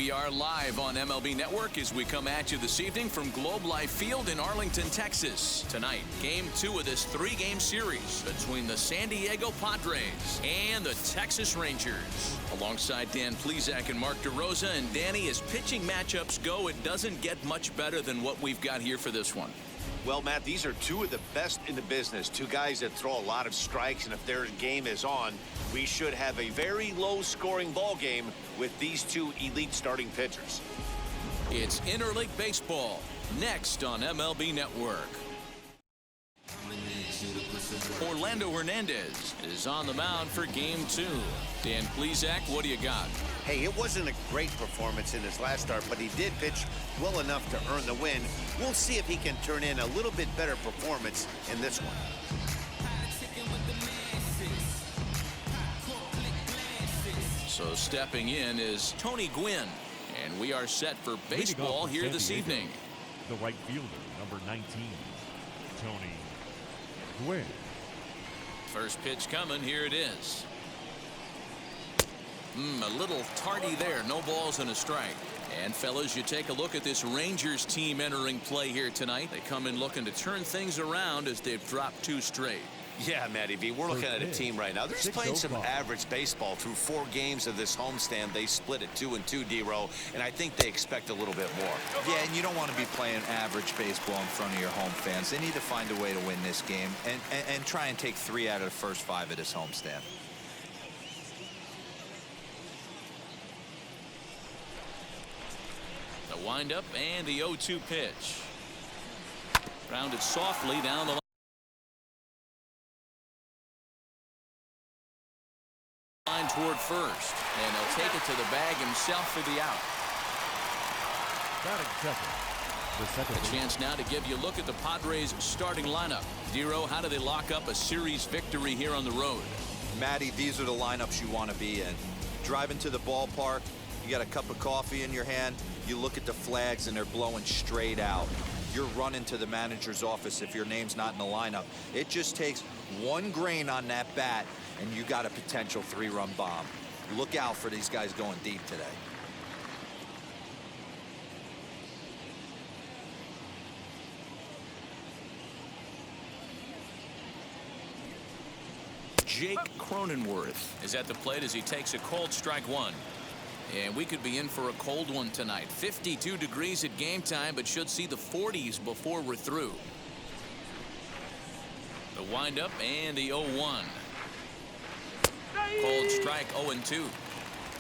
We are live on MLB Network as we come at you this evening from Globe Life Field in Arlington, Texas. Tonight, Game 2 of this 3-game series between the San Diego Padres and the Texas Rangers. Alongside Dan Plesac and Mark DeRosa, and Danny, as pitching matchups go, it doesn't get much better than what we've got here for this one. Well, Matt, these are two of the best in the business. Two guys that throw a lot of strikes, and if their game is on, we should have a very low-scoring ball game with these two elite starting pitchers. It's Interleague Baseball, next on MLB Network. Orlando Hernandez is on the mound for Game 2. Dan Plesac, what do you got? Hey, it wasn't a great performance in his last start, but he did pitch well enough to earn the win. We'll see if he can turn in a little bit better performance in this one. So stepping in is Tony Gwynn, and we are set for baseball here this evening. The right fielder, number 19, Tony Gwynn. First pitch coming, here it is. A little tardy there, no balls and a strike. And fellas, you take a look at this Rangers team entering play here tonight. They come in looking to turn things around as they've dropped 2 straight. Yeah, Matty V, we're looking at a team right now. They're just playing some average baseball through 4 games of this homestand. They split it 2-2, D-Row, and I think they expect a little bit more. Yeah, and you don't want to be playing average baseball in front of your home fans. They need to find a way to win this game and try and take 3 out of the first 5 of this homestand. The windup and the 0-2 pitch. Grounded softly down the line toward first, and he'll take it to the bag himself for the out. A chance now to give you a look at the Padres starting lineup. Zero, how do they lock up a series victory here on the road? Matty, these are the lineups you want to be in. Driving to the ballpark, you got a cup of coffee in your hand, you look at the flags and they're blowing straight out. You're running to the manager's office if your name's not in the lineup. It just takes 1 grain on that bat and you got a potential 3-run bomb. Look out for these guys going deep today. Jake Cronenworth is at the plate as he takes a cold strike 1. And we could be in for a cold one tonight. 52 degrees at game time, but should see the 40s before we're through. The windup and the 0-1. Cold strike 0-2.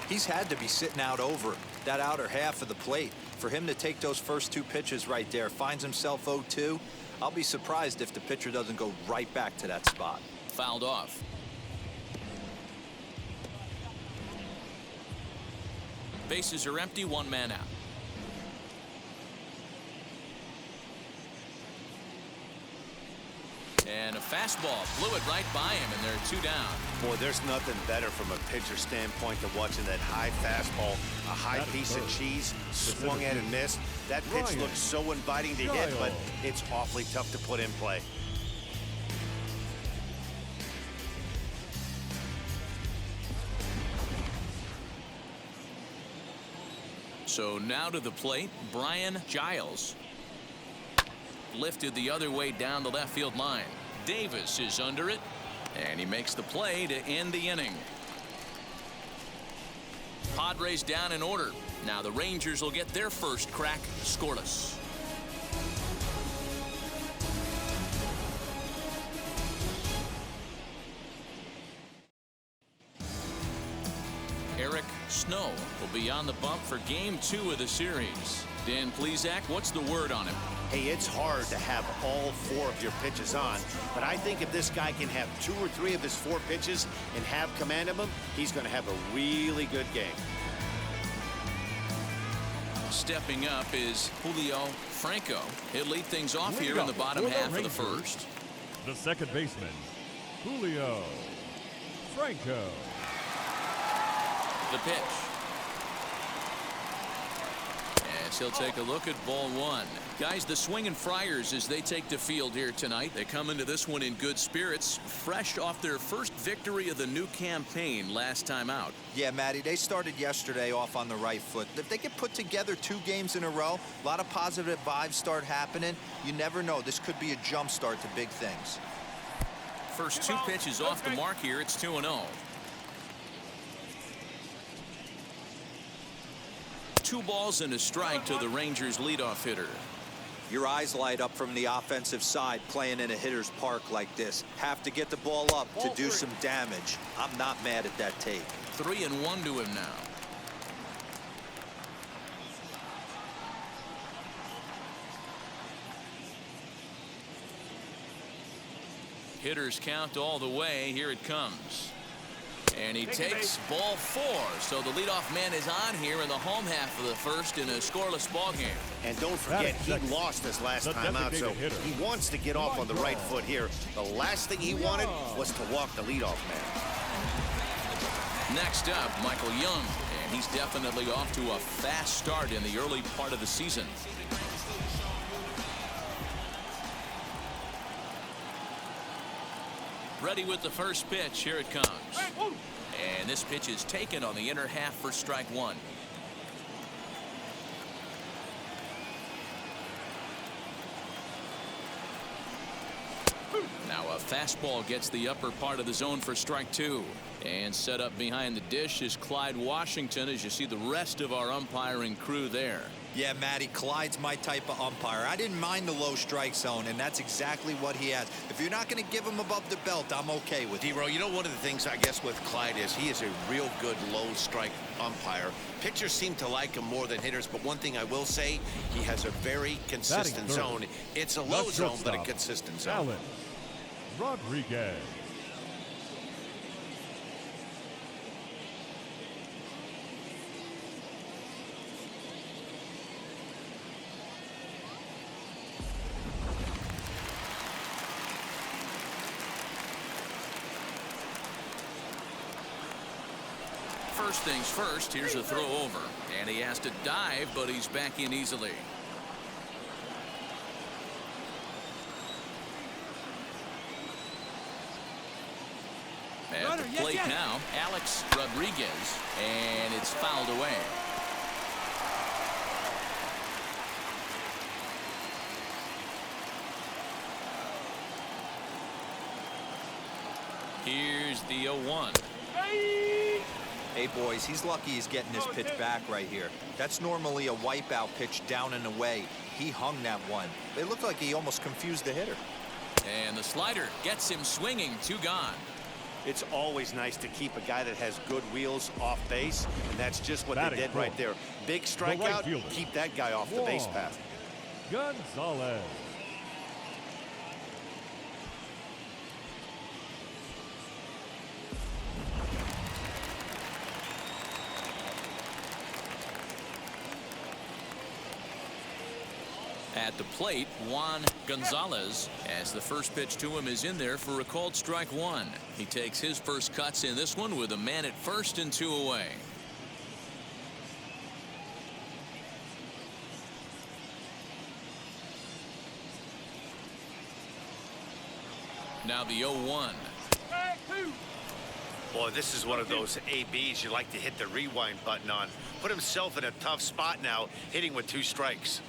He's had to be sitting out over that outer half of the plate. For him to take those first 2 pitches right there, finds himself 0-2. I'll be surprised if the pitcher doesn't go right back to that spot. Fouled off. Bases are empty, 1 man out. And a fastball blew it right by him, and they're 2 down. Boy, there's nothing better from a pitcher standpoint than watching that high fastball, a high piece of cheese, swung at and missed. That pitch looks so inviting to hit, but it's awfully tough to put in play. So now to the plate, Brian Giles. Lifted the other way down the left field line. Davis is under it, and he makes the play to end the inning. Padres down in order. Now the Rangers will get their first crack scoreless. Eric Snow will be on the bump for Game 2 of the series. Dan Plesac, what's the word on him? Hey, it's hard to have all 4 of your pitches on, but I think if this guy can have 2 or 3 of his 4 pitches and have command of them, he's going to have a really good game. Stepping up is Julio Franco. He'll lead things off here in the bottom half of the first. The second baseman, Julio Franco. The pitch. And Alex, he'll take a look at ball one. Guys, the Swinging Friars, as they take the field here tonight, they come into this one in good spirits, fresh off their first victory of the new campaign last time out. Yeah, Matty, they started yesterday off on the right foot. If they could put together 2 games in a row, a lot of positive vibes start happening. You never know. This could be a jump start to big things. First 2 pitches off the mark here. It's 2-0. 2 balls and a strike to the Rangers leadoff hitter. Your eyes light up from the offensive side playing in a hitter's park like this. Have to get the ball up to do some damage. I'm not mad at that take. 3-1 to him now. Hitters count all the way. Here it comes. And he takes ball 4. So the leadoff man is on here in the home half of the first in a scoreless ball game. And don't forget, he lost his last time out, so he wants to get off on the right foot here. The last thing he wanted was to walk the leadoff man. Next up, Michael Young. And he's definitely off to a fast start in the early part of the season. Ready with the first pitch. Here it comes. And this pitch is taken on the inner half for strike 1. Now a fastball gets the upper part of the zone for strike 2. And set up behind the dish is Clyde Washington, as you see the rest of our umpiring crew there. Yeah, Matty, Clyde's my type of umpire. I didn't mind the low strike zone, and that's exactly what he has. If you're not going to give him above the belt, I'm okay with it. D-Row, you know, one of the things I guess with Clyde is he is a real good low strike umpire. Pitchers seem to like him more than hitters, but one thing I will say, he has a very consistent zone. It's a low zone, but a consistent zone. Alan Rodriguez. First things first, here's a throw over. And he has to dive, but he's back in easily. At the plate now, Alex Rodriguez. And it's fouled away. Here's the 0-1. Hey, boys, he's lucky he's getting this pitch back right here. That's normally a wipeout pitch down and away. He hung that one. It looked like he almost confused the hitter. And the slider gets him swinging. 2 gone. It's always nice to keep a guy that has good wheels off base, and that's just what they did right there. Big strikeout, keep that guy off the base path. Gonzalez. At the plate, Juan Gonzalez, as the first pitch to him is in there for a called strike 1. He takes his first cuts in this one with a man at first and 2 away. Now the 0-1. Boy, this is one of those ABs you like to hit the rewind button on. Put himself in a tough spot now, hitting with 2 strikes.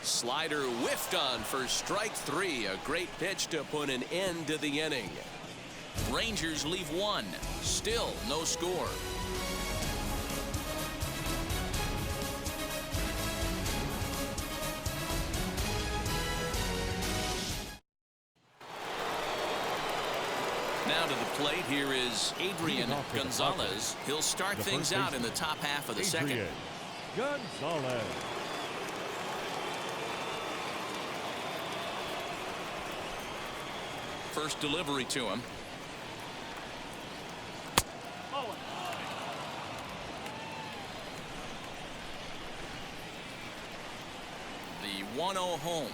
Slider whiffed on for strike 3. A great pitch to put an end to the inning. Rangers leave 1. Still no score. Now to the plate, here is Adrian Gonzalez. He'll start things out in the top half of the second. Gonzalez. First delivery to him. The 1-0 home.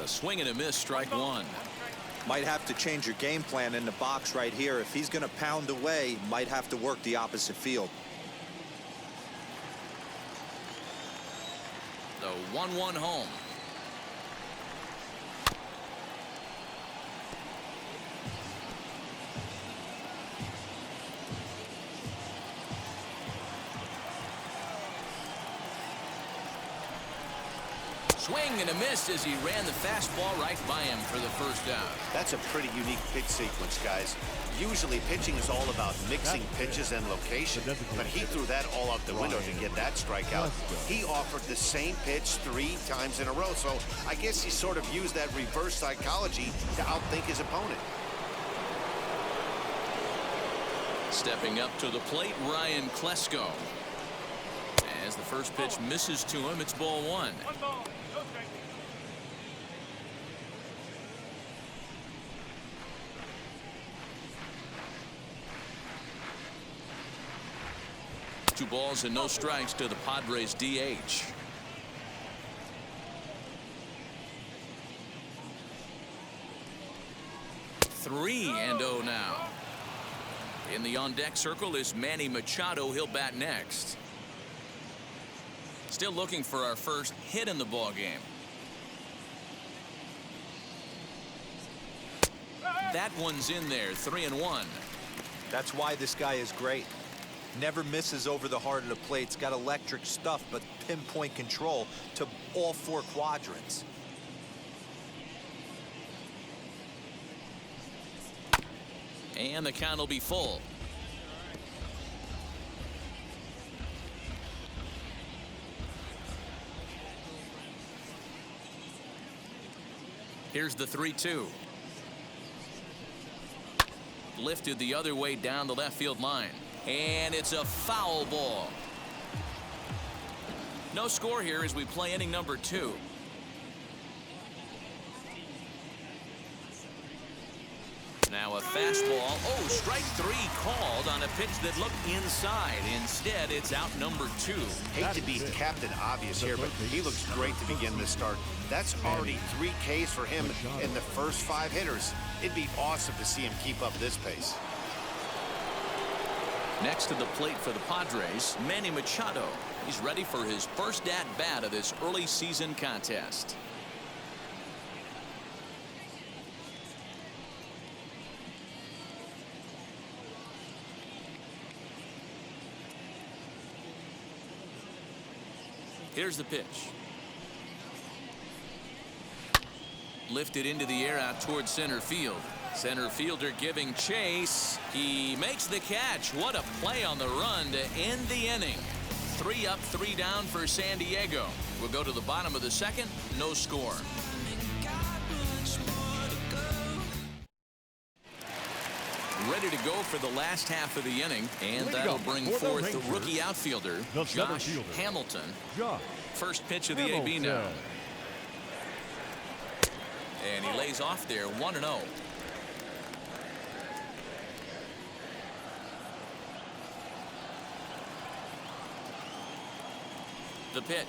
A swing and a miss, strike 1. Might have to change your game plan in the box right here. If he's going to pound away, might have to work the opposite field. The 1-1 home. Swing and a miss as he ran the fastball right by him for the first out. That's a pretty unique pitch sequence, guys. Usually pitching is all about mixing pitches and location, but he threw that all out the window to get that strikeout. He offered the same pitch 3 times in a row, so I guess he sort of used that reverse psychology to outthink his opponent. Stepping up to the plate, Ryan Klesko. As the first pitch misses to him, it's ball 1. Two balls and no strikes to the Padres DH. Three and 0 now. In the on-deck circle is Manny Machado. He'll bat next. Still looking for our first hit in the ball game. That one's in there. 3-1. That's why this guy is great. Never misses over the heart of the plate. It's got electric stuff, but pinpoint control to all 4 quadrants. And the count will be full. Here's the 3-2. Lifted the other way down the left field line. And it's a foul ball. No score here as we play inning number 2. Now a fastball. Oh, strike 3 called on a pitch that looked inside. Instead, it's out number 2. Hate to be Captain Obvious here, but he looks great to begin this start. That's already 3 Ks for him in the first 5 hitters. It'd be awesome to see him keep up this pace. Next to the plate for the Padres, Manny Machado. He's ready for his first at-bat of this early season contest. Here's the pitch. Lifted into the air out towards center field. Center fielder giving chase. He makes the catch. What a play on the run to end the inning. 3 up, 3 down for San Diego. We'll go to the bottom of the second. No score. Ready to go for the last half of the inning, and that'll bring forth the rookie outfielder, Josh Hamilton. First pitch of the AB now. And he lays off there, 1-0. The pitch.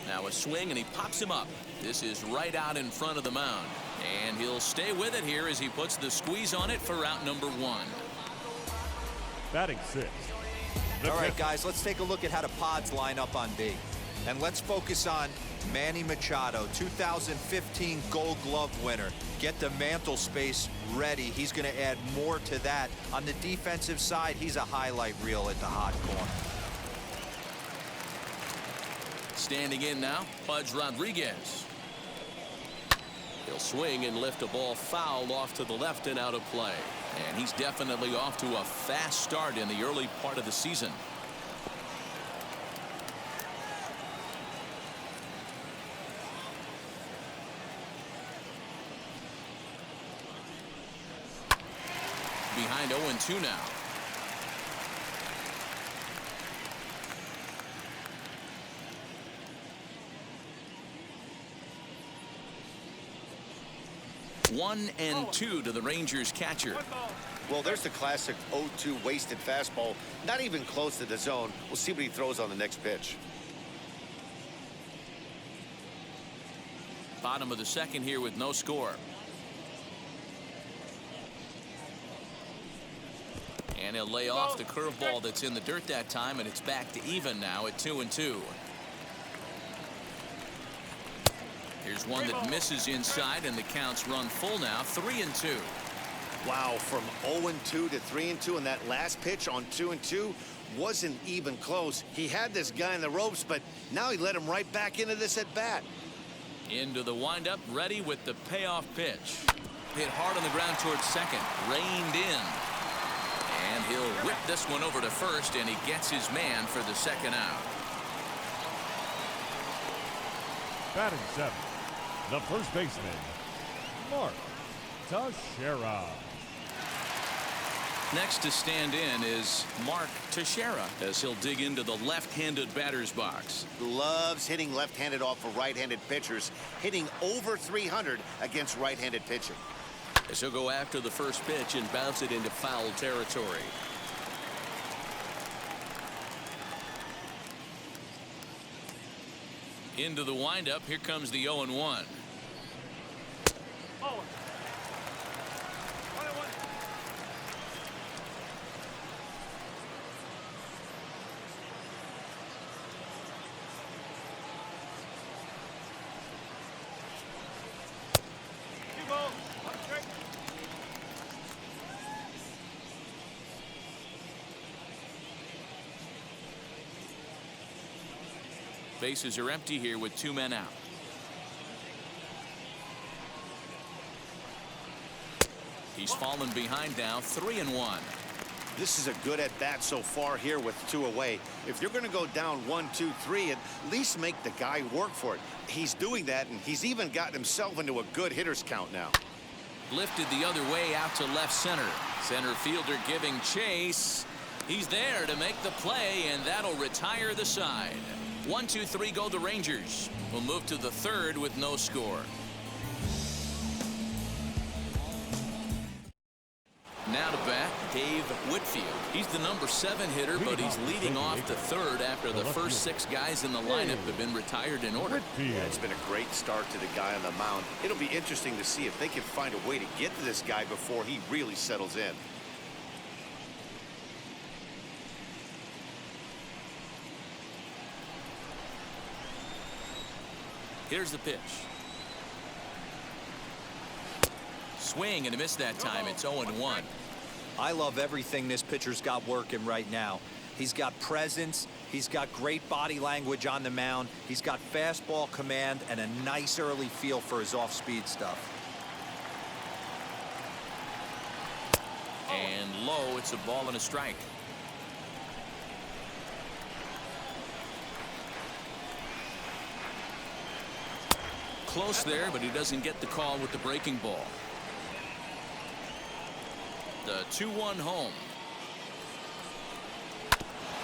Now a swing, and he pops him up. This is right out in front of the mound. And he'll stay with it here as he puts the squeeze on it for out number 1. Batting 6. All right, guys, let's take a look at how the Pods line up on D. And let's focus on Manny Machado, 2015 Gold Glove winner. Get the mantle space ready. He's going to add more to that. On the defensive side, he's a highlight reel at the hot corner. Standing in now, Pudge Rodriguez. He'll swing and lift a ball foul off to the left and out of play. And he's definitely off to a fast start in the early part of the season. Behind 0-2 now. 1-2 to the Rangers catcher. Well, there's the classic 0-2 wasted fastball. Not even close to the zone. We'll see what he throws on the next pitch. Bottom of the second here with no score. And he'll lay off the curveball that's in the dirt that time, and it's back to even now at 2-2. Here's one that misses inside, and the count's run full now, 3-2. Wow, from 0-2 to 3-2, and that last pitch on 2-2 wasn't even close. He had this guy in the ropes, but now he let him right back into this at bat. Into the windup, ready with the payoff pitch. Hit hard on the ground towards second, reined in. And he'll whip this one over to first, and he gets his man for the second out. Batting seventh, the first baseman, Mark Teixeira. Next to stand in is Mark Teixeira as he'll dig into the left-handed batter's box. Loves hitting left-handed off of right-handed pitchers, hitting over 300 against right-handed pitching. As he'll go after the first pitch and bounce it into foul territory. Into the windup, here comes the 0-1. Bases are empty here with 2 men out. He's fallen behind now, 3-1. This is a good at bat so far here with 2 away. If you're going to go down 1-2-3, at least make the guy work for it. He's doing that, and he's even gotten himself into a good hitter's count now. Lifted the other way out to left center. Center fielder giving chase. He's there to make the play, and that'll retire the side. 1-2-3 go the Rangers. We'll move to the third with no score. Now to bat, Dave Whitfield. He's the number 7 hitter, but he's leading off the third after the first 6 guys in the lineup have been retired in order. Yeah, it's been a great start to the guy on the mound. It'll be interesting to see if they can find a way to get to this guy before he really settles in. Here's the pitch. Swing and a miss that time. It's 0-1. I love everything this pitcher's got working right now. He's got presence. He's got great body language on the mound. He's got fastball command and a nice early feel for his off-speed stuff. And low, it's a ball and a strike. Close there, but he doesn't get the call with the breaking ball. The 2-1 home.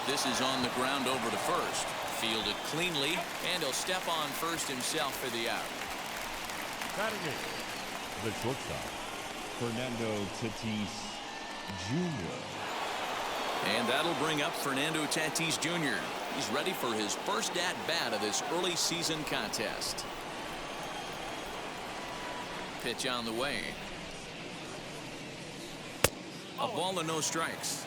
This is on the ground over to first. Fielded cleanly, and he'll step on first himself for the out. Batting eighth, the shortstop, Fernando Tatis Jr. And that'll bring up Fernando Tatis Jr. He's ready for his first at-bat of this early season contest. Pitch on the way. A ball and no strikes.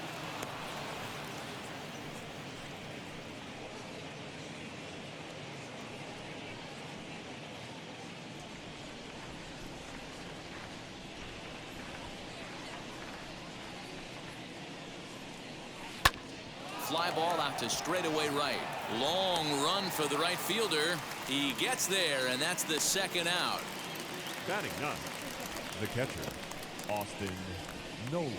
Fly ball out to straightaway right. Long run for the right fielder. He gets there, and that's the second out. Batting ninth, the catcher, Austin Nola.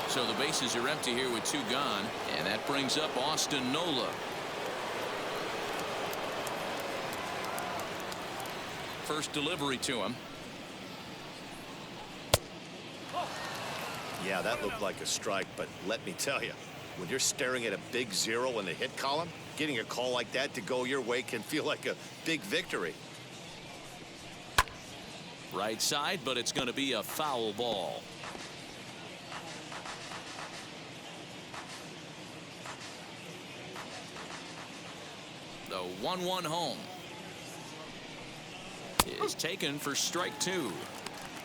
So the bases are empty here with 2 gone, and that brings up Austin Nola. First delivery to him. Yeah, that looked like a strike, but let me tell you, when you're staring at a big 0 in the hit column, getting a call like that to go your way can feel like a big victory. Right side, but it's going to be a foul ball. The 1-1 home is taken for strike 2.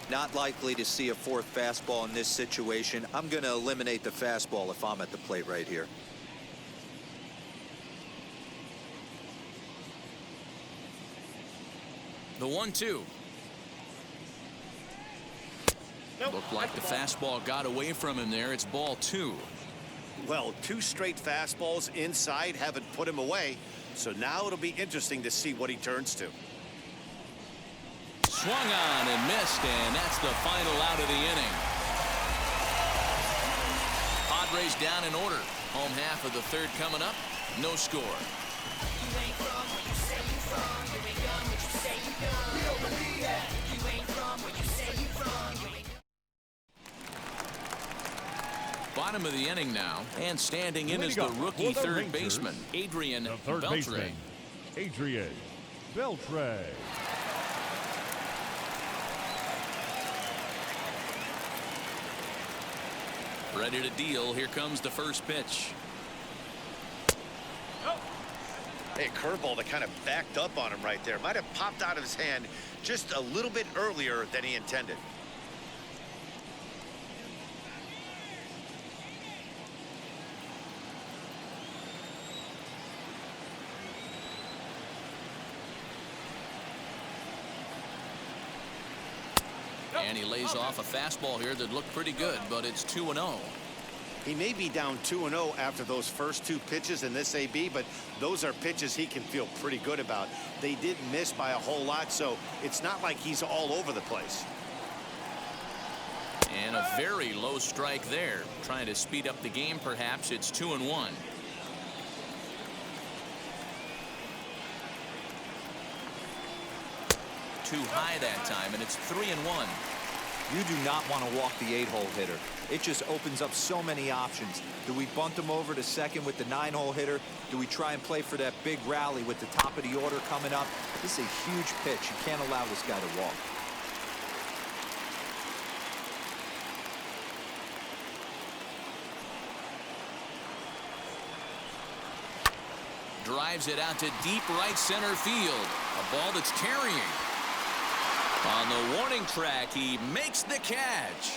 Not likely to see a fourth fastball in this situation. I'm going to eliminate the fastball if I'm at the plate right here. The 1-2. Looked like the fastball got away from him there. It's ball 2. Well, 2 straight fastballs inside haven't put him away. So now it'll be interesting to see what he turns to. Swung on and missed, and that's the final out of the inning. Padres down in order. Home half of the third coming up. No score. Bottom of the inning now, and standing in is the rookie third baseman, Adrian Beltre. Adrian Beltre. Ready to deal. Here comes the first pitch. Hey, a curveball that kind of backed up on him right there. Might have popped out of his hand just a little bit earlier than he intended. And he lays off a fastball here that looked pretty good, but it's 2-0. He may be down 2-0 after those first 2 pitches in this AB, but those are pitches he can feel pretty good about. They did miss by a whole lot, so it's not like he's all over the place. And a very low strike there. Trying to speed up the game, perhaps. It's 2-1. Too high that time, and it's 3-1. You do not want to walk the 8-hole hitter. It just opens up so many options. Do we bunt him over to second with the 9-hole hitter? Do we try and play for that big rally with the top of the order coming up? This is a huge pitch. You can't allow this guy to walk. Drives it out to deep right center field. A ball that's carrying. On the warning track, he makes the catch.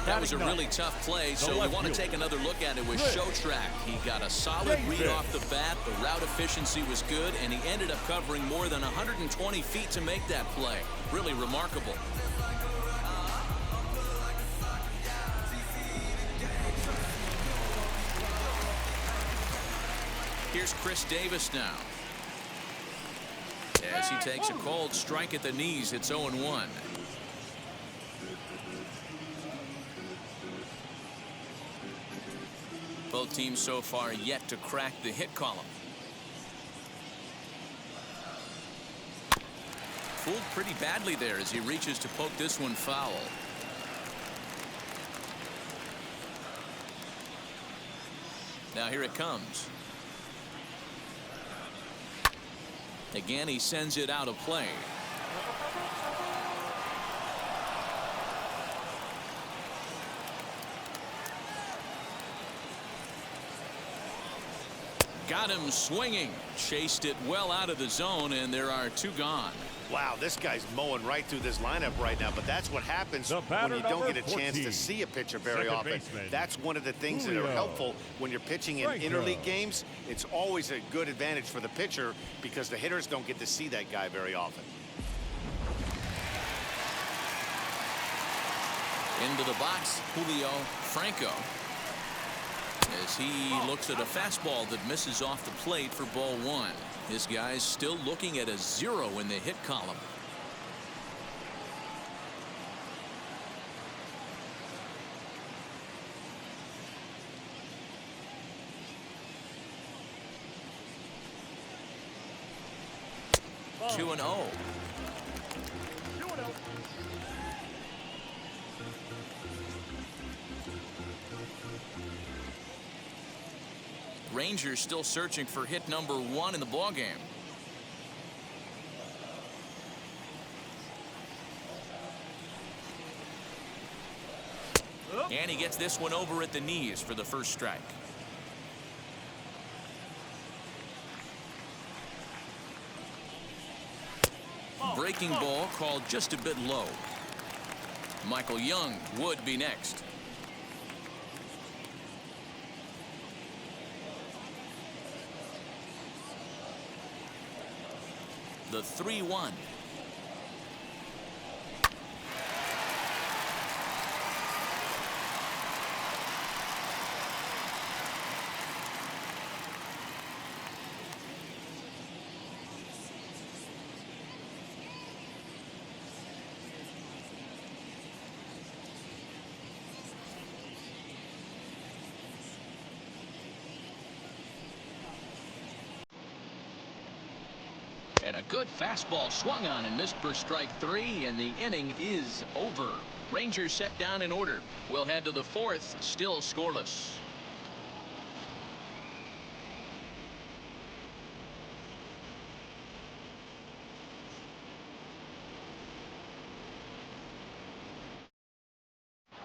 That was a really tough play, so we want to take another look at it with Show Track. He got a solid read off the bat. The route efficiency was good, and he ended up covering more than 120 feet to make that play. Really remarkable. Here's Chris Davis now. As he takes a cold strike at the knees, it's 0-1. Both teams so far yet to crack the hit column. Fooled pretty badly there as he reaches to poke this one foul. Now here it comes. Again, he sends it out of play. Got him swinging. Chased it well out of the zone, and there are 2 gone. Wow, this guy's mowing right through this lineup right now, but that's what happens when you don't get a chance to see a pitcher very often. That's one of the things that are helpful when you're pitching in interleague games. It's always a good advantage for the pitcher because the hitters don't get to see that guy very often. Into the box, Julio Franco. As he looks at a fastball that misses off the plate for ball 1. This guy's still looking at a 0 in the hit column. Oh. 2-0. Rangers still searching for hit number 1 in the ballgame. And he gets this one over at the knees for the first strike. Breaking ball called just a bit low. Michael Young would be next. The 3-1. And a good fastball swung on and missed for strike 3, and the inning is over. Rangers set down in order. We'll head to the 4th, still scoreless.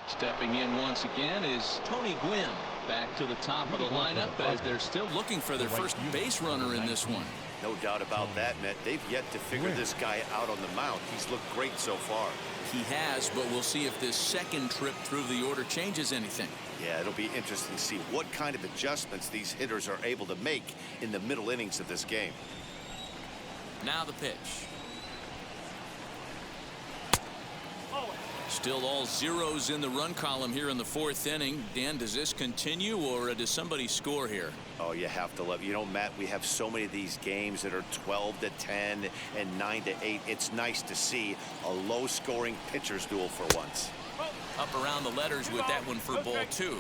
Stepping in once again is Tony Gwynn. Back to the top of the lineup as they're still Looking for their first base runner in this one. No doubt about that, Matt. They've yet to figure this guy out on the mound. He's looked great so far. He has, but we'll see if this second trip through the order changes anything. Yeah, it'll be interesting to see what kind of adjustments these hitters are able to make in the middle innings of this game. Now the pitch. Still all zeros in the run column here in the 4th inning. Dan, does this continue, or does somebody score here? Oh, you have to love. You know, Matt, we have so many of these games that are 12-10 and 9-8. It's nice to see a low-scoring pitcher's duel for once. Up around the letters with that one for ball 2.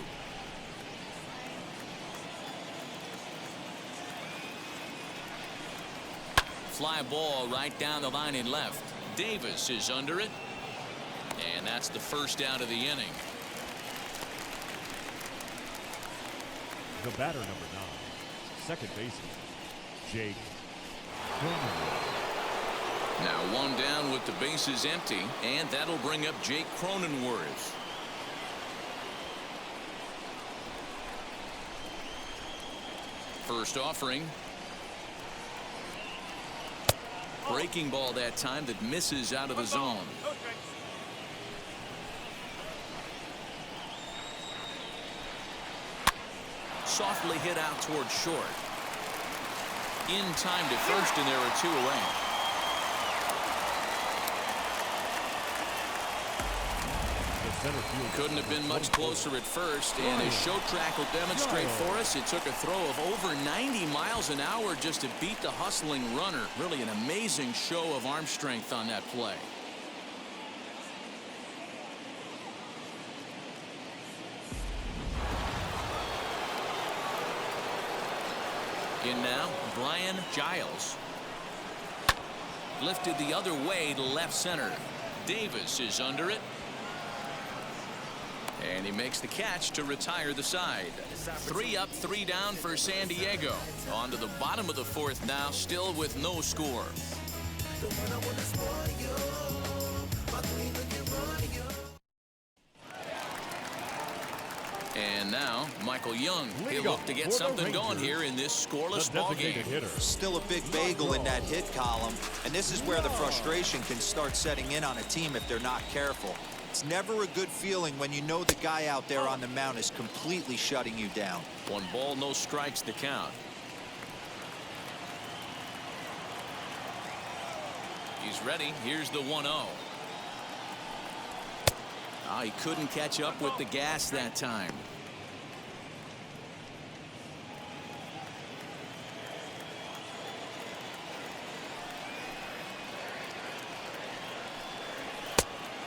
Fly ball right down the line in left. Davis is under it. And that's the first out of the inning. The batter, number 9, second baseman, Jake Cronenworth. Now one down with the bases empty, and that'll bring up Jake Cronenworth. First offering. Breaking ball that time that misses out of the zone. Softly hit out towards short. In time to first, and there are 2 away. Couldn't have been much closer at first, and as show track will demonstrate for us, it took a throw of over 90 miles an hour just to beat the hustling runner. Really an amazing show of arm strength on that play. In now, Brian Giles. Lifted the other way to left center. Davis is under it. And he makes the catch to retire the side. 3 up, 3 down for San Diego. On to the bottom of the 4th now, still with no score. And now Michael Young. He'll look to get something going here in this scoreless ball game. Still a big bagel in that hit column, and this is where the frustration can start setting in on a team if they're not careful. It's never a good feeling when you know the guy out there on the mound is completely shutting you down. 1 ball, no strikes to count. He's ready. Here's the 1-0. Oh, he couldn't catch up with the gas that time.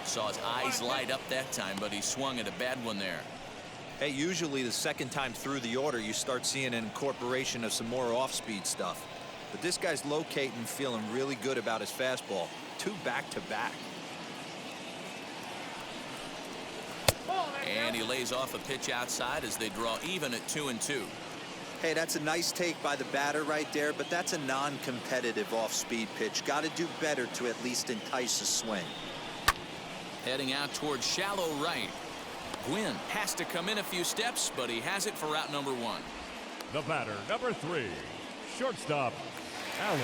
Saw his eyes light up that time, but he swung at a bad one there. Hey, usually the second time through the order, you start seeing an incorporation of some more off-speed stuff. But this guy's locating, feeling really good about his fastball. 2 back-to-back. And he lays off a pitch outside as they draw even at 2-2. Hey, that's a nice take by the batter right there, but that's a non-competitive off-speed pitch. Got to do better to at least entice a swing. Heading out towards shallow right. Gwynn has to come in a few steps, but he has it for out number 1. The batter, number 3, shortstop, Alex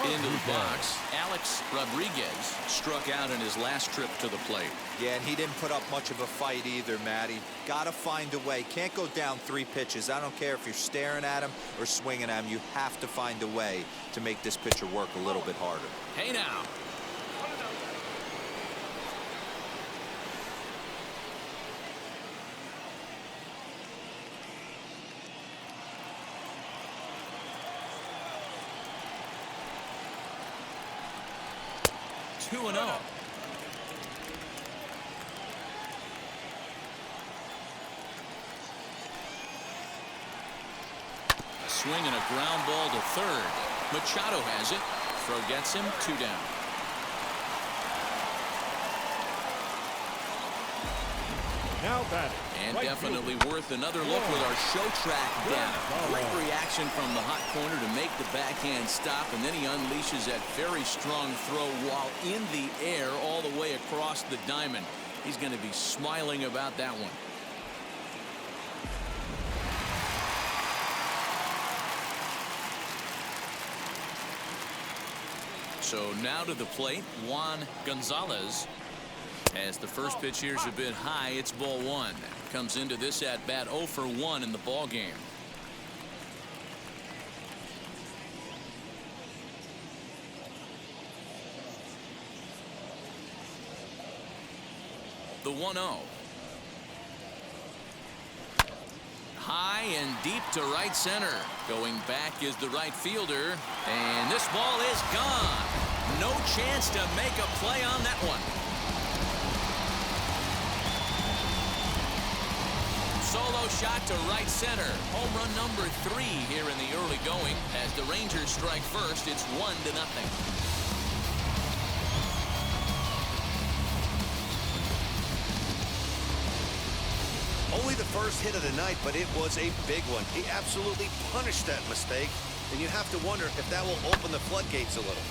Into the Rodriguez. box, Alex Rodriguez struck out in his last trip to the plate. Yeah, and he didn't put up much of a fight either, Matty. Got to find a way. Can't go down 3 pitches. I don't care if you're staring at him or swinging at him. You have to find a way to make this pitcher work a little bit harder. Hey now. Two and 0. A swing and a ground ball to third. Machado has it. Throw gets him. 2 down. Now batting. And right definitely fielder, worth another look with our show track data. Great reaction from the hot corner to make the backhand stop, and then he unleashes that very strong throw while in the air all the way across the diamond. He's going to be smiling about that one. So now to the plate, Juan Gonzalez. As the first pitch here is a bit high, it's ball 1. Comes into this at bat 0 for 1 in the ball game. The 1-0. High and deep to right center. Going back is the right fielder. And this ball is gone. No chance to make a play on that one. Solo shot to right center. Home run number 3 here in the early going. As the Rangers strike first, it's 1-0. Only the first hit of the night, but it was a big one. He absolutely punished that mistake, and you have to wonder if that will open the floodgates a little.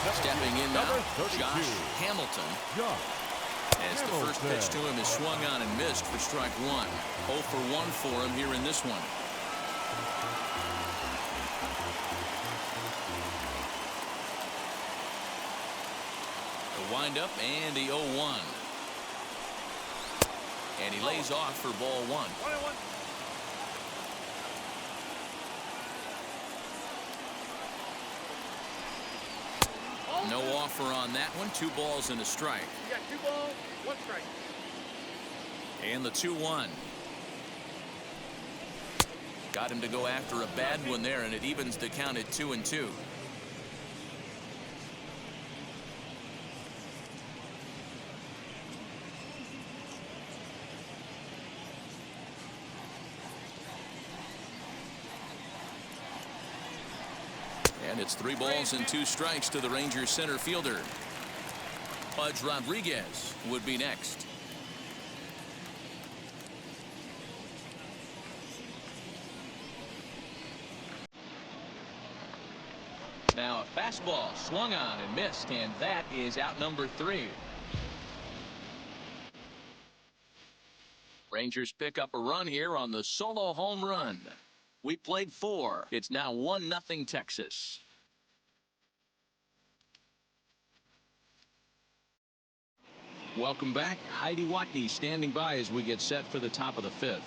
Stepping in now, Josh Hamilton. As the first pitch to him is swung on and missed for strike 1. 0 for 1 for him here in this one. The windup and the 0-1. And he lays off for ball 1. No offer on that one. 2 balls and a strike. You got 2 balls, 1 strike. And the 2-1. Got him to go after a bad one there, and it evens the count at 2-2. And it's 3 balls and 2 strikes to the Rangers center fielder. Pudge Rodriguez would be next. Now a fastball swung on and missed, and that is out number 3. Rangers pick up a run here on the solo home run. We played 4. It's now 1-0 Texas. Welcome back. Heidi Watney standing by as we get set for the top of the 5th.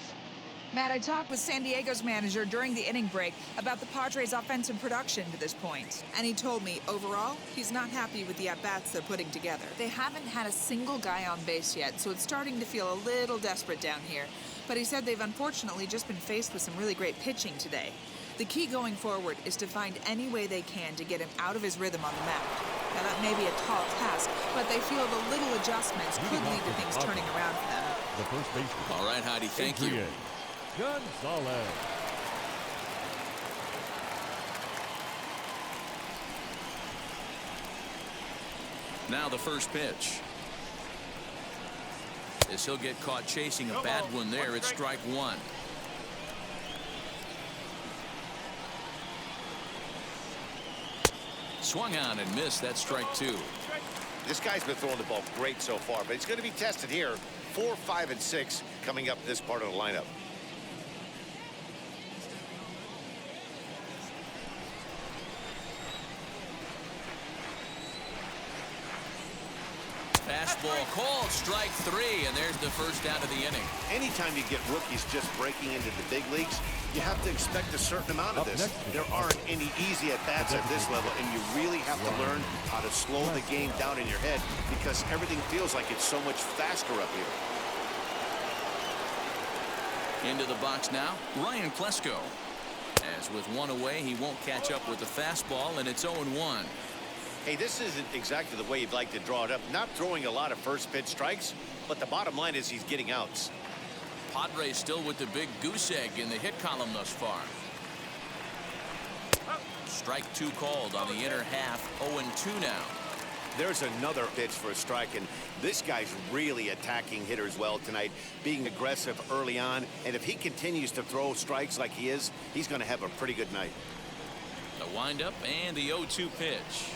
Matt, I talked with San Diego's manager during the inning break about the Padres' offensive production to this point. And he told me, overall, he's not happy with the at-bats they're putting together. They haven't had a single guy on base yet, so it's starting to feel a little desperate down here. But he said they've unfortunately just been faced with some really great pitching today. The key going forward is to find any way they can to get him out of his rhythm on the mound. Now, that may be a tall task, but they feel the little adjustments could lead to things turning around for them. The first baseman. All right, Heidi, thank you. Gonzalez. Now the first pitch. As he'll get caught chasing a bad one there, it's strike 1. Swung on and missed. That's strike 2. This guy's been throwing the ball great so far, but he's going to be tested here. 4, 5, and 6 coming up this part of the lineup. Fastball called, strike 3, and there's the first out of the inning. Anytime you get rookies just breaking into the big leagues, you have to expect a certain amount of this. There aren't any easy at-bats at this level, and you really have to learn how to slow the game down in your head because everything feels like it's so much faster up here. Into the box now, Ryan Klesko. As with one away, he won't catch up with the fastball, and it's 0-1. Hey, this isn't exactly the way you'd like to draw it up. Not throwing a lot of first pitch strikes, but the bottom line is he's getting outs. Padres still with the big goose egg in the hit column thus far. Strike 2 called on the inner half. 0-2 now. There's another pitch for a strike, and this guy's really attacking hitters well tonight, being aggressive early on, and if he continues to throw strikes like he is, he's going to have a pretty good night. The windup and the 0-2 pitch.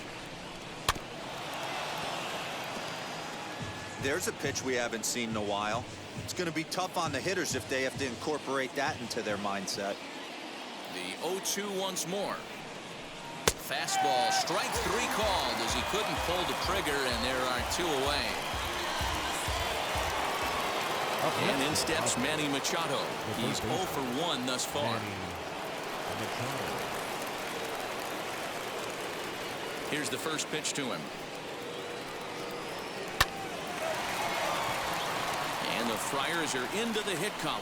There's a pitch we haven't seen in a while. It's going to be tough on the hitters if they have to incorporate that into their mindset. The 0-2 once more. Fastball, strike 3 called as he couldn't pull the trigger, and there are 2 away. And in steps Manny Machado. He's 0 for 1 thus far. Here's the first pitch to him. And the Friars are into the hit column.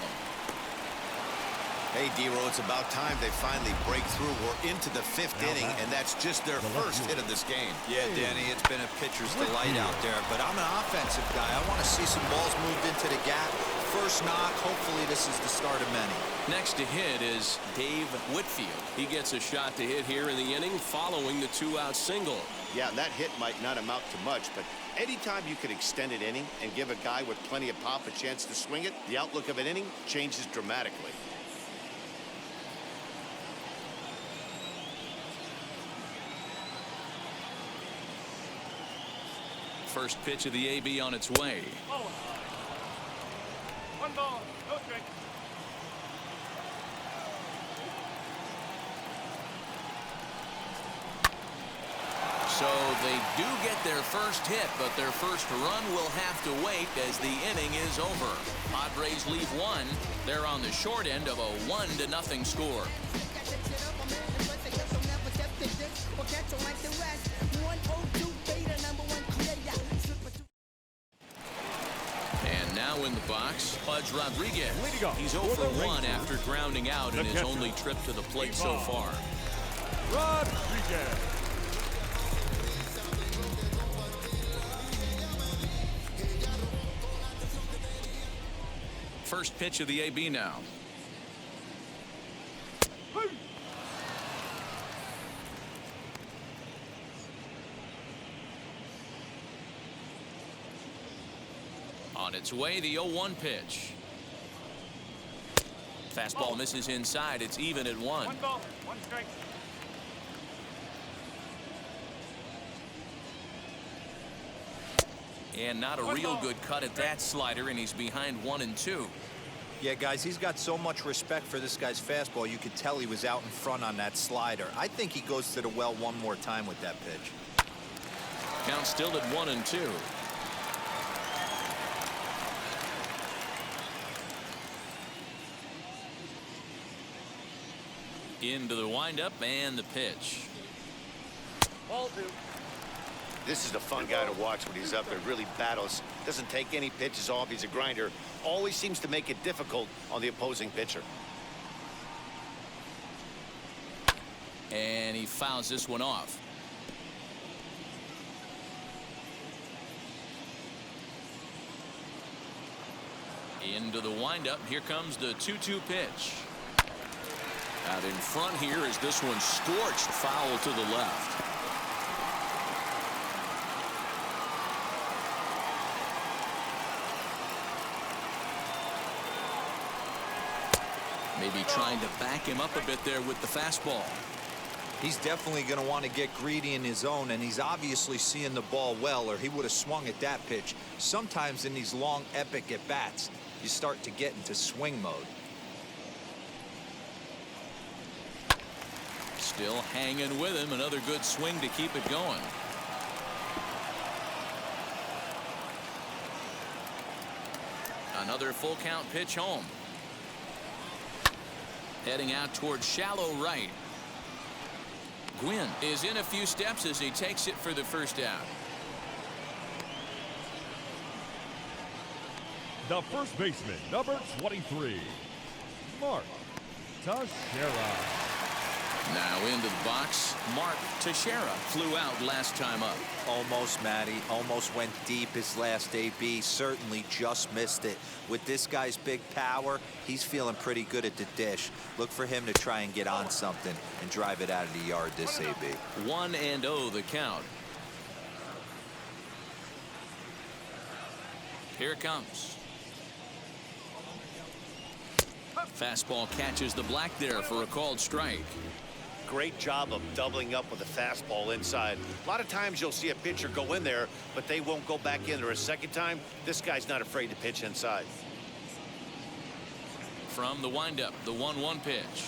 Hey, D-Row, it's about time they finally break through. We're into the 5th inning, and that's just their first hit of this game. Yeah, Danny, it's been a pitcher's delight out there, but I'm an offensive guy. I want to see some balls moved into the gap. First knock, hopefully this is the start of many. Next to hit is Dave Whitfield. He gets a shot to hit here in the inning following the 2-out single. Yeah, that hit might not amount to much, but anytime you can extend an inning and give a guy with plenty of pop a chance to swing it, the outlook of an inning changes dramatically. First pitch of the AB on its way. 1 ball, no strike. So they do get their first hit, but their first run will have to wait as the inning is over. Padres leave 1. They're on the short end of a 1-0 score. And now in the box, Pudge Rodriguez. He's 0 for 1 after grounding out in his only trip to the plate so far. Rodriguez. First pitch of the AB now. On its way, the 0-1 pitch. Fastball misses inside. It's even at 1. 1 ball, 1 strike. And not a real good cut at that slider, and he's behind 1-2. Yeah, guys, he's got so much respect for this guy's fastball. You could tell he was out in front on that slider. I think he goes to the well one more time with that pitch. Count still at 1-2. Into the windup and the pitch. Ball 2. This is a fun guy to watch when he's up there. Really battles. Doesn't take any pitches off. He's a grinder. Always seems to make it difficult on the opposing pitcher. And he fouls this one off. Into the windup. Here comes the 2-2 pitch. Out in front here is this one scorched, foul to the left. Maybe trying to back him up a bit there with the fastball. He's definitely going to want to get greedy in his zone, and he's obviously seeing the ball well, or he would have swung at that pitch. Sometimes in these long, epic at-bats, you start to get into swing mode. Still hanging with him. Another good swing to keep it going. Another full count pitch home. Heading out towards shallow right. Gwynn is in a few steps as he takes it for the first out. The first baseman, number 23, Mark Teixeira. Now into the box, Mark Teixeira flew out last time up. Almost, Matty. Almost went deep his last AB. Certainly just missed it. With this guy's big power, he's feeling pretty good at the dish. Look for him to try and get on something and drive it out of the yard this AB. 1-0 the count. Here it comes. Fastball catches the black there for a called strike. Great job of doubling up with a fastball inside. A lot of times you'll see a pitcher go in there, but they won't go back in there a second time. This guy's not afraid to pitch inside. From the windup, the 1-1 pitch.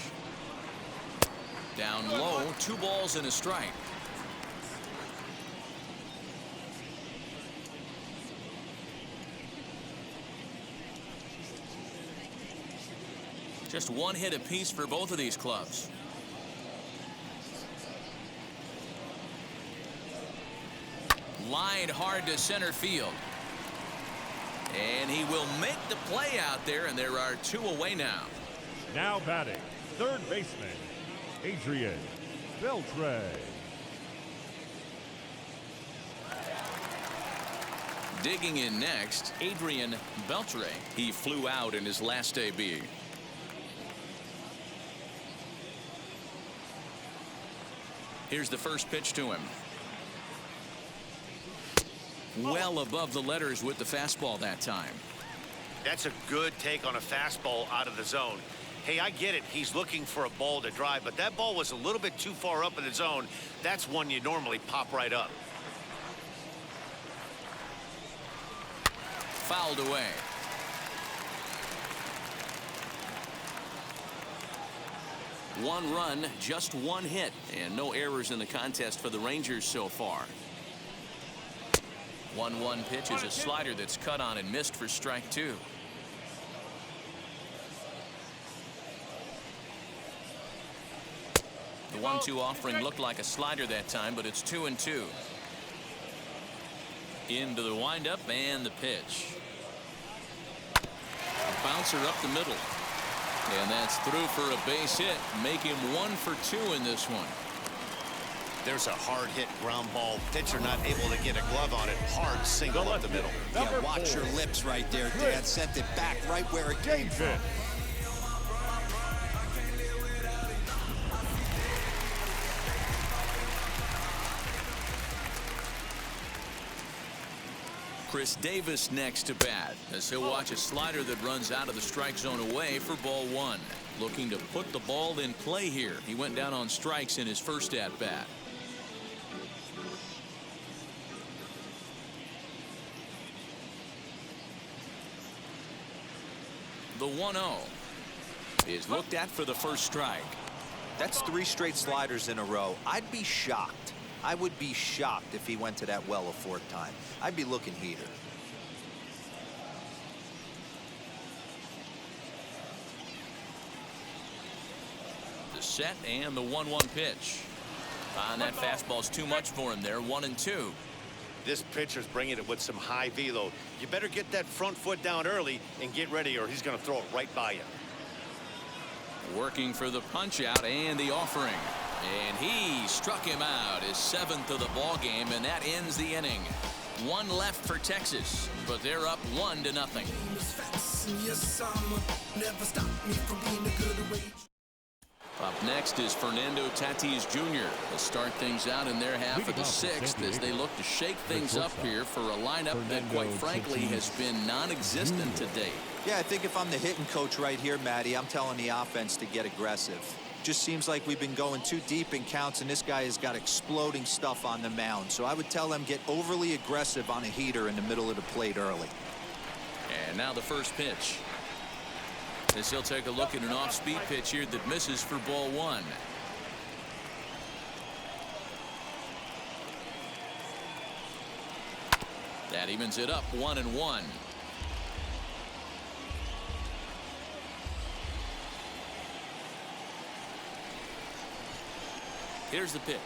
Down low, 2 balls and a strike. Just 1 hit apiece for both of these clubs. Lined hard to center field. And he will make the play out there, and there are 2 away now. Now batting, third baseman, Adrian Beltre. Digging in next, Adrian Beltre. He flew out in his last AB. Here's the first pitch to him. Well above the letters with the fastball that time. That's a good take on a fastball out of the zone. Hey, I get it. He's looking for a ball to drive, but that ball was a little bit too far up in the zone. That's one you normally pop right up. Fouled away. One run, just 1 hit, and no errors in the contest for the Rangers so far. 1-1 pitch is a slider that's cut on and missed for strike 2. The 1-2 offering looked like a slider that time, but it's 2-2. Into the windup and the pitch. A bouncer up the middle. And that's through for a base hit. Make him 1 for 2 in this one. There's a hard hit ground ball. Pitcher not able to get a glove on it. Hard single up the middle. Yeah, watch your lips right there, Dad. Sent it back right where it came from. Chris Davis next to bat as he'll watch a slider that runs out of the strike zone away for ball 1. Looking to put the ball in play here. He went down on strikes in his first at bat. The 1-0 is looked at for the first strike. That's 3 straight sliders in a row. I'd be shocked. I would be shocked if he went to that well a 4th time. I'd be looking heater. The set and the 1-1 pitch. And that fastball's too much for him there. 1-2. This pitcher's bringing it with some high velo. You better get that front foot down early and get ready, or he's going to throw it right by you. Working for the punch out and the offering. And he struck him out, his 7th of the ball game, and that ends the inning. 1 left for Texas, but they're up 1-0. Up next is Fernando Tatis Jr. to start things out in their half of the 6th as they look to shake things up here for a lineup that, quite frankly, has been non-existent to date. Yeah, I think if I'm the hitting coach right here, Matty, I'm telling the offense to get aggressive. Just seems like we've been going too deep in counts, and this guy has got exploding stuff on the mound. So I would tell him get overly aggressive on a heater in the middle of the plate early. And now the first pitch. As he'll take a look at an off-speed pitch here that misses for ball one. That evens it up 1-1. Here's the pitch.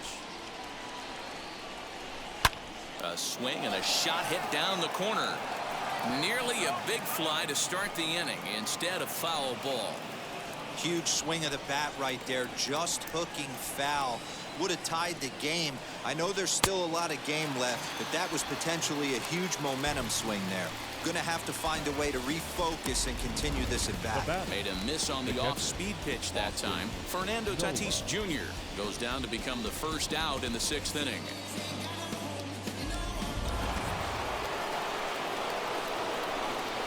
A swing and a shot hit down the corner. Nearly a big fly to start the inning. Instead, a foul ball. Huge swing of the bat right there, just hooking foul. Would have tied the game. I know there's still a lot of game left, but that was potentially a huge momentum swing there. Gonna have to find a way to refocus and continue this at bat. Made a miss on the off-speed pitch that time. Fernando Tatis Jr. goes down to become the first out in the 6th inning.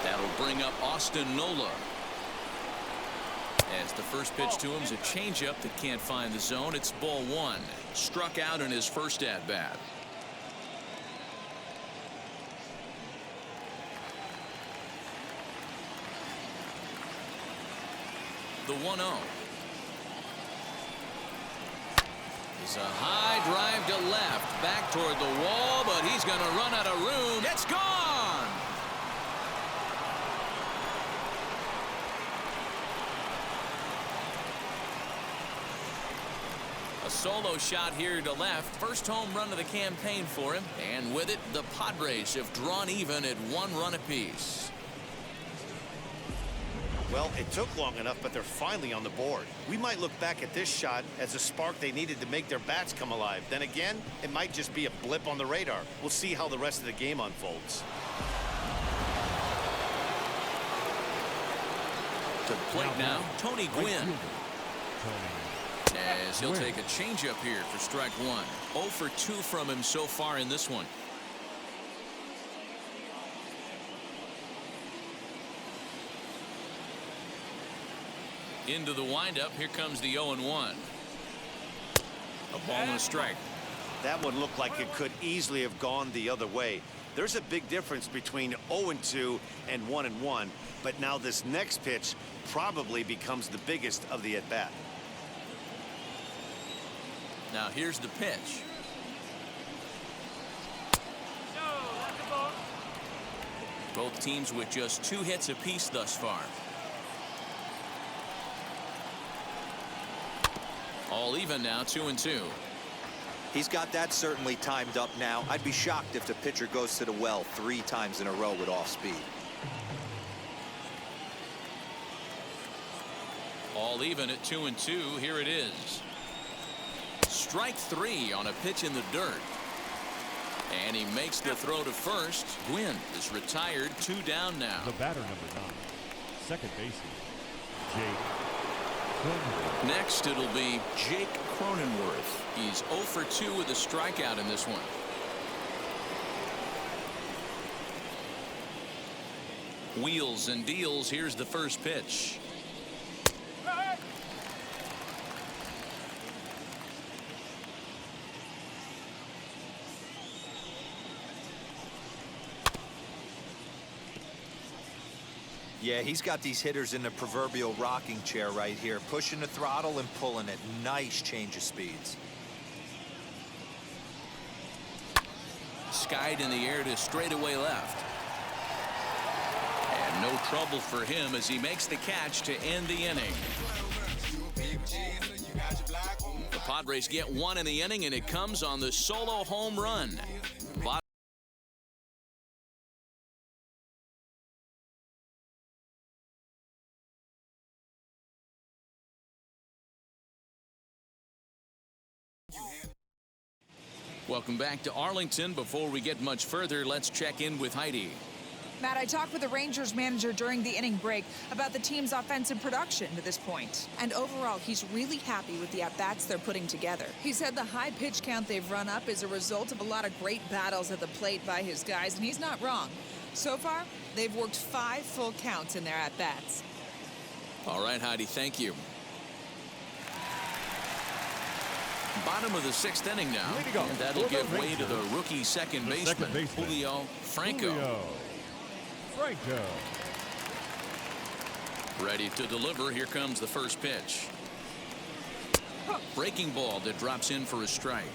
That'll bring up Austin Nola. As the first pitch to him is a changeup that can't find the zone. It's ball one. Struck out in his first at bat. The 1-0 is a high drive to left, back toward the wall, but he's going to run out of room. It's gone. A solo shot here to left. First home run of the campaign for him, and with it, the Padres have drawn even at 1 run apiece. Well, it took long enough, but they're finally on the board. We might look back at this shot as a spark they needed to make their bats come alive. Then again, it might just be a blip on the radar. We'll see how the rest of the game unfolds. To the plate now, Tony Gwynn. As he'll take a changeup here for strike one. 0 for 2 from him so far in this one. Into the windup. Here comes the 0-1. A ball and a strike. That one looked like it could easily have gone the other way. There's a big difference between 0-2 and 1-1, but now this next pitch probably becomes the biggest of the at-bat. Now here's the pitch. Both teams with just 2 hits apiece thus far. All even now, 2-2. He's got that certainly timed up now. I'd be shocked if the pitcher goes to the well 3 times in a row with off speed. All even at 2-2. Here it is. Strike 3 on a pitch in the dirt. And he makes the throw to first. Gwynn is retired. 2 down now. The batter, number 9, second baseman, Jake Cronenworth. Next, it'll be Jake Cronenworth. He's 0 for 2 with a strikeout in this one. Wheels and deals. Here's the first pitch. Yeah, he's got these hitters in the proverbial rocking chair right here, pushing the throttle and pulling it. Nice change of speeds. Skied in the air to straightaway left. And no trouble for him as he makes the catch to end the inning. The Padres get 1 in the inning, and it comes on the solo home run. Welcome back to Arlington. Before we get much further, let's check in with Heidi. Matt, I talked with the Rangers manager during the inning break about the team's offensive production to this point. And overall, he's really happy with the at-bats they're putting together. He said the high pitch count they've run up is a result of a lot of great battles at the plate by his guys, and he's not wrong. So far, they've worked 5 full counts in their at-bats. All right, Heidi, thank you. Bottom of the 6th inning now. Leading off And that'll for the give way to the Rangers, rookie second the baseman, second baseman, Julio Franco. Julio Franco. Ready to deliver. Here comes the first pitch. Breaking ball that drops in for a strike.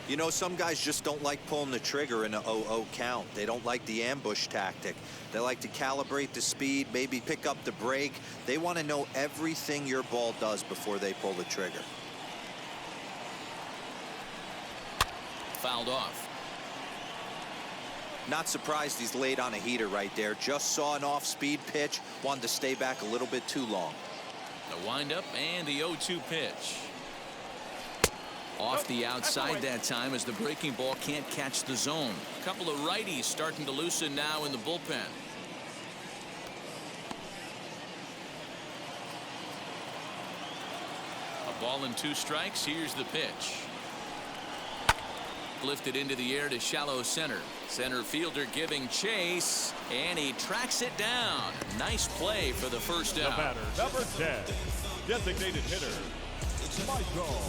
You know, some guys just don't like pulling the trigger in a 0-0 count. They don't like the ambush tactic. They like to calibrate the speed, maybe pick up the brake. They want to know everything your ball does before they pull the trigger. Fouled off. Not surprised he's laid on a heater right there. Just saw an off-speed pitch, wanted to stay back a little bit too long. The windup and the 0-2 pitch. Off the outside that time as the breaking ball can't catch the zone. A couple of righties starting to loosen now in the bullpen. A ball and 2 strikes. Here's the pitch. Lifted into the air to shallow center. Center fielder giving chase, and he tracks it down. Nice play for the first out. The batter, number 10, designated hitter, Michael Young.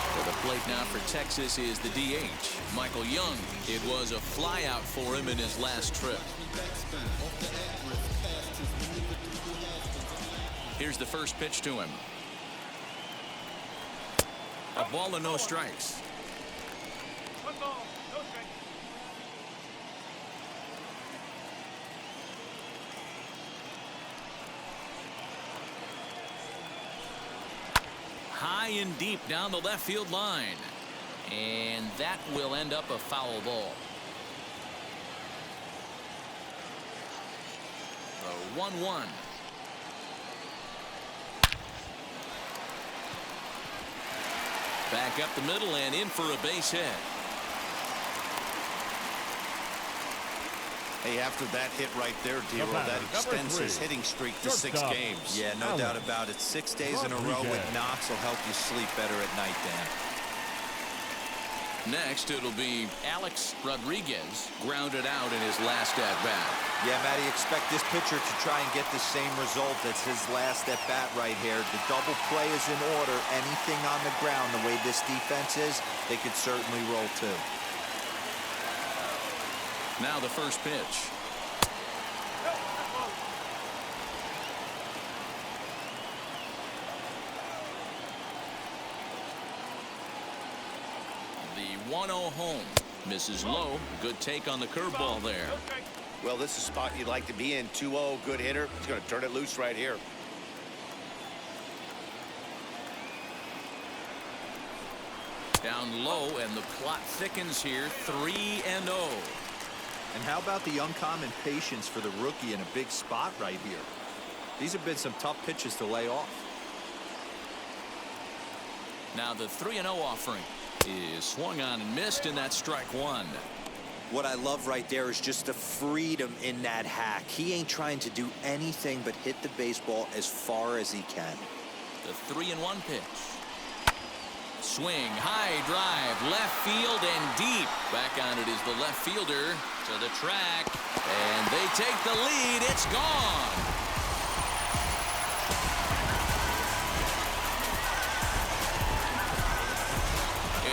For the plate now for Texas is the DH, Michael Young. It was a flyout for him in his last trip. Here's the first pitch to him. A ball and no strikes. 1 ball, no strikes. High and deep down the left field line. And that will end up a foul ball. The 1-1. Back up the middle and in for a base hit. Hey, after that hit right there, D-Roll, that extends his hitting streak to 6 games. Yeah, no doubt about it. 6 days in a row with knocks will help you sleep better at night, Dan. Next, it'll be Alex Rodriguez, grounded out in his last at-bat. Yeah, Matty, expect this pitcher to try and get the same result as his last at-bat right here. The double play is in order. Anything on the ground, the way this defense is, they could certainly roll too. Now the first pitch. The 1-0 home. Misses low. Good take on the curveball there. Well, this is a spot you'd like to be in. 2-0, good hitter. He's going to turn it loose right here. Down low, and the plot thickens here. 3-0. And how about the uncommon patience for the rookie in a big spot right here? These have been some tough pitches to lay off. Now the 3-0 offering is swung on and missed, and that's strike 1. What I love right there is just the freedom in that hack. He ain't trying to do anything but hit the baseball as far as he can. The 3-1 pitch. Swing, high drive, left field and deep. Back on it is the left fielder to the track, and they take the lead. It's gone.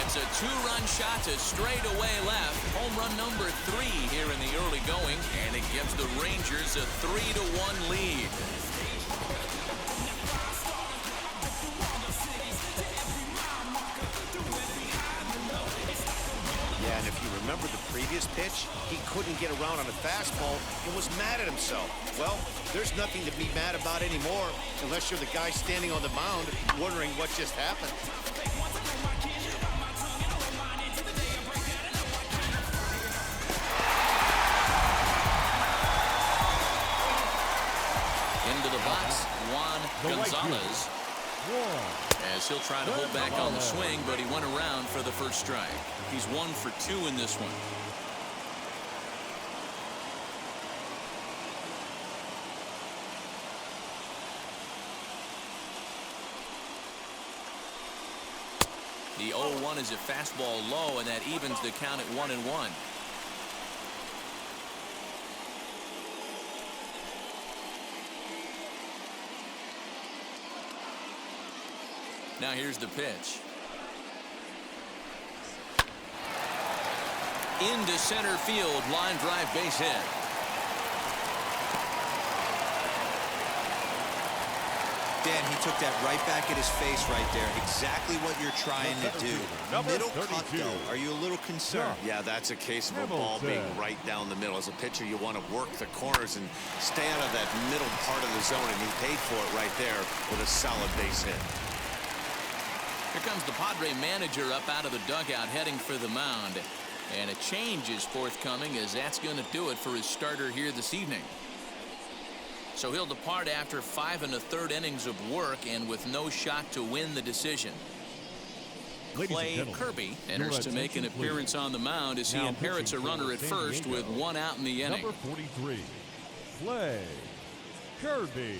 It's a 2-run shot to straightaway left. Home run number 3 here in the early going, and it gives the Rangers a 3-1 lead. Yeah, and if you remember the previous pitch, he couldn't get around on a fastball and was mad at himself. Well, there's nothing to be mad about anymore unless you're the guy standing on the mound wondering what just happened. Into the box, Juan Gonzalez. As he'll try to hold back on the swing, but he went around for the first strike. He's 1 for 2 in this one. The 0-1 is a fastball low, and that evens the count at 1-1. Now here's the pitch. Into center field, line drive, base hit. Dan, he took that right back at his face right there. Exactly what you're trying to do. Middle cut, though. Are you a little concerned? Yeah, that's a case of a ball being right down the middle. As a pitcher, you want to work the corners and stay out of that middle part of the zone, and he paid for it right there with a solid base hit. Here comes the Padre manager up out of the dugout heading for the mound. And a change is forthcoming, as that's going to do it for his starter here this evening. So he'll depart after 5 1/3 innings of work and with no shot to win the decision. Clay Kirby enters to make an appearance on the mound as he inherits a runner at first with 1 out in the inning. Number 43, Clay Kirby.